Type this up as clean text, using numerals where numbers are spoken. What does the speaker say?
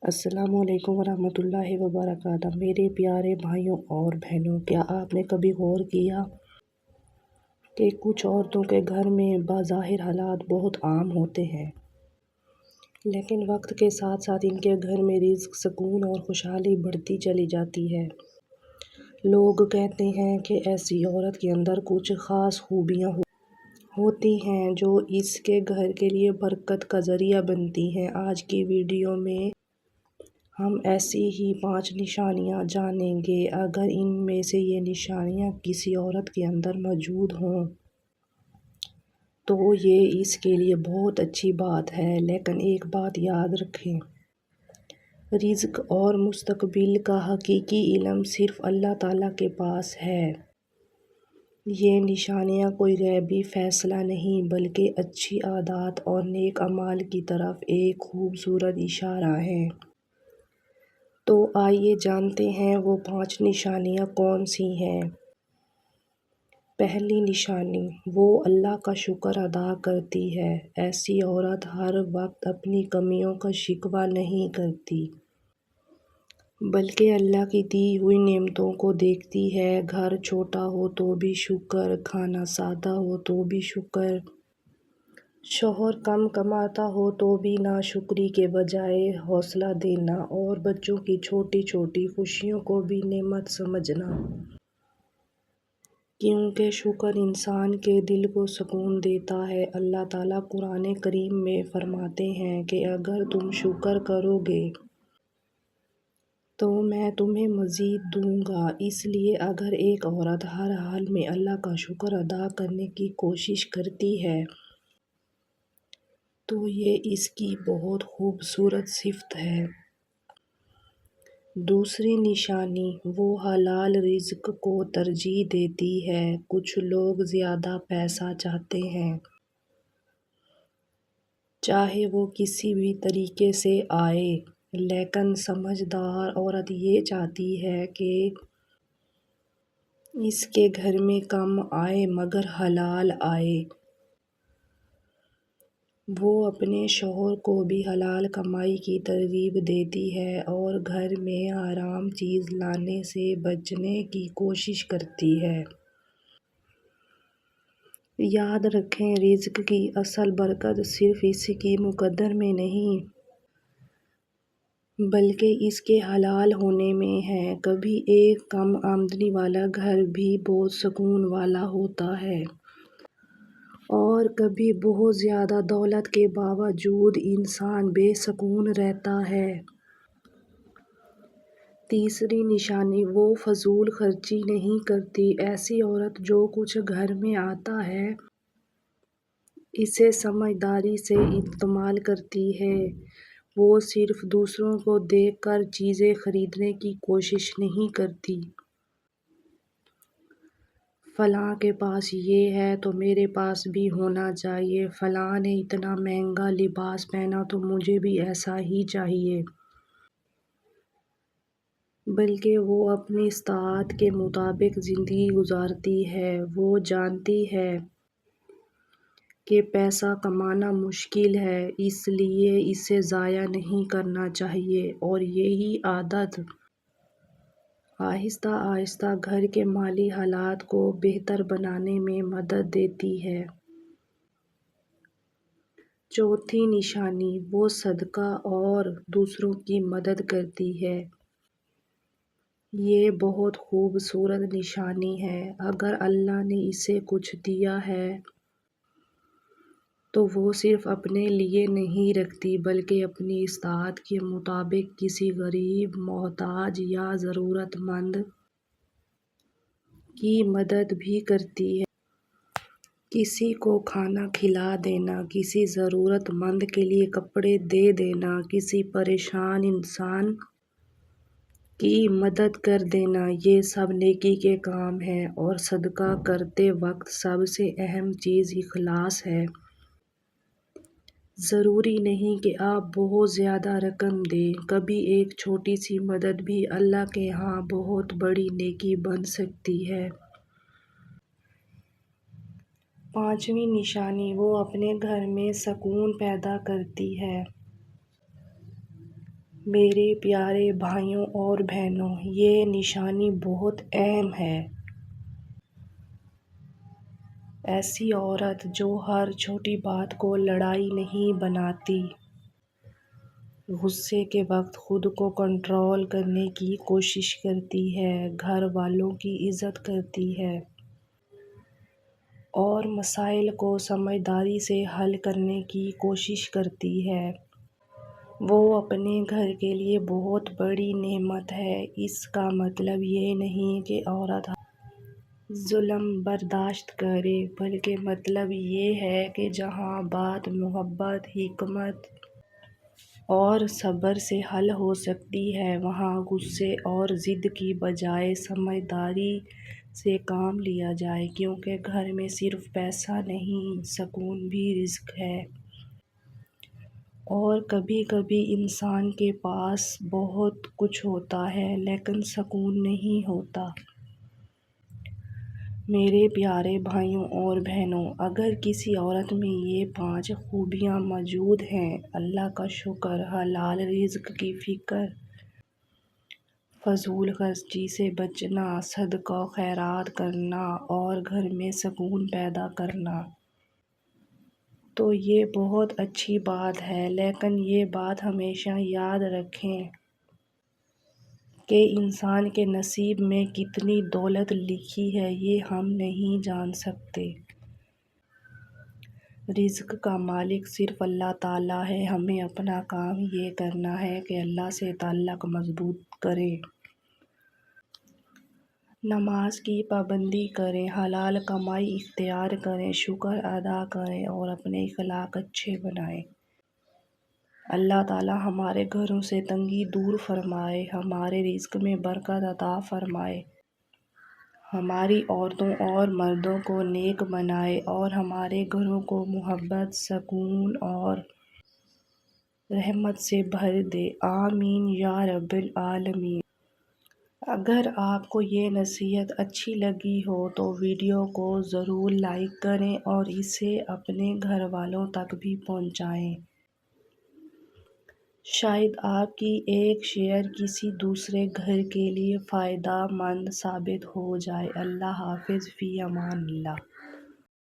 السلام علیکم ورحمۃ اللہ وبرکاتہ۔ میرے پیارے بھائیوں اور بہنوں، کیا آپ نے کبھی غور کیا کہ کچھ عورتوں کے گھر میں بظاہر حالات بہت عام ہوتے ہیں، لیکن وقت کے ساتھ ساتھ ان کے گھر میں رزق، سکون اور خوشحالی بڑھتی چلی جاتی ہے۔ لوگ کہتے ہیں کہ ایسی عورت کے اندر کچھ خاص خوبیاں ہوتی ہیں جو اس کے گھر کے لیے برکت کا ذریعہ بنتی ہیں۔ آج کی ویڈیو میں ہم ایسی ہی 5 نشانیاں جانیں گے۔ اگر ان میں سے یہ نشانیاں کسی عورت کے اندر موجود ہوں تو یہ اس کے لیے بہت اچھی بات ہے، لیکن ایک بات یاد رکھیں، رزق اور مستقبل کا حقیقی علم صرف اللہ تعالیٰ کے پاس ہے۔ یہ نشانیاں کوئی غیبی فیصلہ نہیں، بلکہ اچھی عادات اور نیک اعمال کی طرف ایک خوبصورت اشارہ ہے۔ تو آئیے جانتے ہیں وہ 5 نشانیاں کون سی ہیں۔ پہلی نشانی، وہ اللہ کا شکر ادا کرتی ہے۔ ایسی عورت ہر وقت اپنی کمیوں کا شکوہ نہیں کرتی، بلکہ اللہ کی دی ہوئی نعمتوں کو دیکھتی ہے۔ گھر چھوٹا ہو تو بھی شکر، کھانا سادہ ہو تو بھی شکر، شوہر کم کماتا ہو تو بھی ناشکری کے بجائے حوصلہ دینا، اور بچوں کی چھوٹی چھوٹی خوشیوں کو بھی نعمت سمجھنا، کیونکہ شکر انسان کے دل کو سکون دیتا ہے۔ اللہ تعالیٰ قرآن کریم میں فرماتے ہیں کہ اگر تم شکر کرو گے تو میں تمہیں مزید دوں گا۔ اس لیے اگر ایک عورت ہر حال میں اللہ کا شکر ادا کرنے کی کوشش کرتی ہے تو یہ اس کی بہت خوبصورت صفت ہے۔ دوسری نشانی، وہ حلال رزق کو ترجیح دیتی ہے۔ کچھ لوگ زیادہ پیسہ چاہتے ہیں، چاہے وہ کسی بھی طریقے سے آئے، لیکن سمجھدار عورت یہ چاہتی ہے کہ اس کے گھر میں کم آئے مگر حلال آئے۔ وہ اپنے شوہر کو بھی حلال کمائی کی ترغیب دیتی ہے اور گھر میں حرام چیز لانے سے بچنے کی کوشش کرتی ہے۔ یاد رکھیں، رزق کی اصل برکت صرف اس کی مقدار میں نہیں بلکہ اس کے حلال ہونے میں ہے۔ کبھی ایک کم آمدنی والا گھر بھی بہت سکون والا ہوتا ہے، اور کبھی بہت زیادہ دولت کے باوجود انسان بے سکون رہتا ہے۔ تیسری نشانی، وہ فضول خرچی نہیں کرتی۔ ایسی عورت جو کچھ گھر میں آتا ہے اسے سمجھداری سے استعمال کرتی ہے۔ وہ صرف دوسروں کو دیکھ کر چیزیں خریدنے کی کوشش نہیں کرتی، فلاں کے پاس یہ ہے تو میرے پاس بھی ہونا چاہیے، فلاں نے اتنا مہنگا لباس پہنا تو مجھے بھی ایسا ہی چاہیے، بلکہ وہ اپنی استطاعت کے مطابق زندگی گزارتی ہے۔ وہ جانتی ہے کہ پیسہ کمانا مشکل ہے، اس لیے اسے ضائع نہیں کرنا چاہیے، اور یہی عادت آہستہ آہستہ گھر کے مالی حالات کو بہتر بنانے میں مدد دیتی ہے۔ چوتھی نشانی، وہ صدقہ اور دوسروں کی مدد کرتی ہے۔ یہ بہت خوبصورت نشانی ہے۔ اگر اللہ نے اسے کچھ دیا ہے تو وہ صرف اپنے لیے نہیں رکھتی بلکہ اپنی استطاعت کے مطابق کسی غریب، محتاج یا ضرورت مند کی مدد بھی کرتی ہے۔ کسی کو کھانا کھلا دینا، کسی ضرورت مند کے لیے کپڑے دے دینا، کسی پریشان انسان کی مدد کر دینا، یہ سب نیکی کے کام ہیں، اور صدقہ کرتے وقت سب سے اہم چیز اخلاص ہے۔ ضروری نہیں کہ آپ بہت زیادہ رقم دیں، کبھی ایک چھوٹی سی مدد بھی اللہ کے ہاں بہت بڑی نیکی بن سکتی ہے۔ پانچویں نشانی، وہ اپنے گھر میں سکون پیدا کرتی ہے۔ میرے پیارے بھائیوں اور بہنوں، یہ نشانی بہت اہم ہے۔ ایسی عورت جو ہر چھوٹی بات کو لڑائی نہیں بناتی، غصے کے وقت خود کو کنٹرول کرنے کی کوشش کرتی ہے، گھر والوں کی عزت کرتی ہے اور مسائل کو سمجھداری سے حل کرنے کی کوشش کرتی ہے، وہ اپنے گھر کے لیے بہت بڑی نعمت ہے۔ اس کا مطلب یہ نہیں کہ عورت ظلم برداشت کرے، بلکہ مطلب یہ ہے کہ جہاں بات محبت، حکمت اور صبر سے حل ہو سکتی ہے، وہاں غصے اور ضد کی بجائے سمجھداری سے کام لیا جائے، کیونکہ گھر میں صرف پیسہ نہیں، سکون بھی رزق ہے۔ اور کبھی کبھی انسان کے پاس بہت کچھ ہوتا ہے لیکن سکون نہیں ہوتا۔ میرے پیارے بھائیوں اور بہنوں، اگر کسی عورت میں یہ 5 خوبیاں موجود ہیں: اللہ کا شکر، حلال رزق کی فکر، فضول خرچی سے بچنا، صدقہ و خیرات کرنا اور گھر میں سکون پیدا کرنا، تو یہ بہت اچھی بات ہے۔ لیکن یہ بات ہمیشہ یاد رکھیں کہ انسان کے نصیب میں کتنی دولت لکھی ہے، یہ ہم نہیں جان سکتے۔ رزق کا مالک صرف اللہ تعالیٰ ہے۔ ہمیں اپنا کام یہ کرنا ہے کہ اللہ سے تعلق مضبوط کریں، نماز کی پابندی کریں، حلال کمائی اختیار کریں، شکر ادا کریں اور اپنے اخلاق اچھے بنائیں۔ اللہ تعالیٰ ہمارے گھروں سے تنگی دور فرمائے، ہمارے رزق میں برکت عطا فرمائے، ہماری عورتوں اور مردوں کو نیک بنائے اور ہمارے گھروں کو محبت، سکون اور رحمت سے بھر دے۔ آمین یا رب العالمین۔ اگر آپ کو یہ نصیحت اچھی لگی ہو تو ویڈیو کو ضرور لائک کریں اور اسے اپنے گھر والوں تک بھی پہنچائیں۔ شاید آپ کی ایک شیئر کسی دوسرے گھر کے لیے فائدہ مند ثابت ہو جائے۔ اللہ حافظ، فی امان اللہ۔